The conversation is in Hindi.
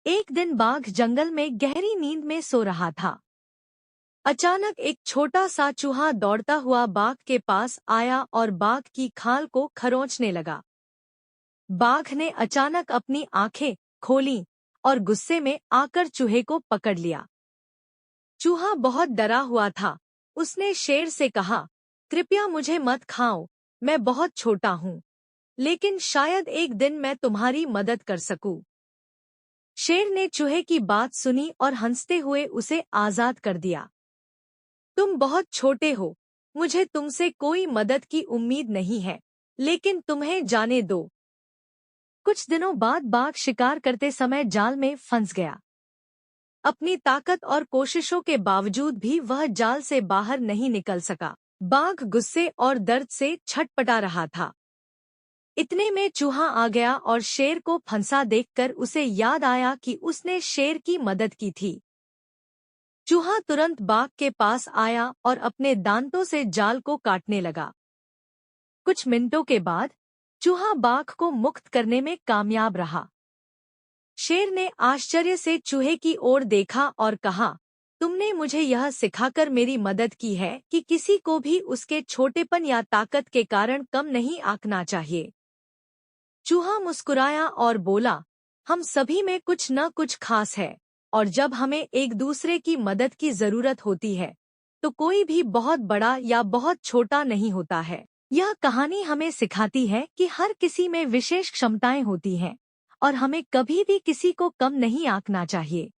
एक दिन बाघ जंगल में गहरी नींद में सो रहा था। अचानक एक छोटा सा चूहा दौड़ता हुआ बाघ के पास आया और बाघ की खाल को खरोंचने लगा। बाघ ने अचानक अपनी आंखें खोलीं और गुस्से में आकर चूहे को पकड़ लिया। चूहा बहुत डरा हुआ था। उसने शेर से कहा, कृपया मुझे मत खाओ, मैं बहुत छोटा हूँ, लेकिन शायद एक दिन मैं तुम्हारी मदद कर सकूं। शेर ने चूहे की बात सुनी और हंसते हुए उसे आजाद कर दिया। तुम बहुत छोटे हो, मुझे तुमसे कोई मदद की उम्मीद नहीं है, लेकिन तुम्हें जाने दो। कुछ दिनों बाद बाघ शिकार करते समय जाल में फंस गया। अपनी ताकत और कोशिशों के बावजूद भी वह जाल से बाहर नहीं निकल सका। बाघ गुस्से और दर्द से छटपटा रहा था। इतने में चूहा आ गया और शेर को फंसा देखकर उसे याद आया कि उसने शेर की मदद की थी। चूहा तुरंत बाघ के पास आया और अपने दांतों से जाल को काटने लगा। कुछ मिनटों के बाद चूहा बाघ को मुक्त करने में कामयाब रहा। शेर ने आश्चर्य से चूहे की ओर देखा और कहा, तुमने मुझे यह सिखाकर मेरी मदद की है कि किसी को भी उसके छोटेपन या ताकत के कारण कम नहीं आंकना चाहिए। चूहा मुस्कुराया और बोला, हम सभी में कुछ न कुछ खास है, और जब हमें एक दूसरे की मदद की जरूरत होती है तो कोई भी बहुत बड़ा या बहुत छोटा नहीं होता है। यह कहानी हमें सिखाती है कि हर किसी में विशेष क्षमताएं होती हैं और हमें कभी भी किसी को कम नहीं आंकना चाहिए।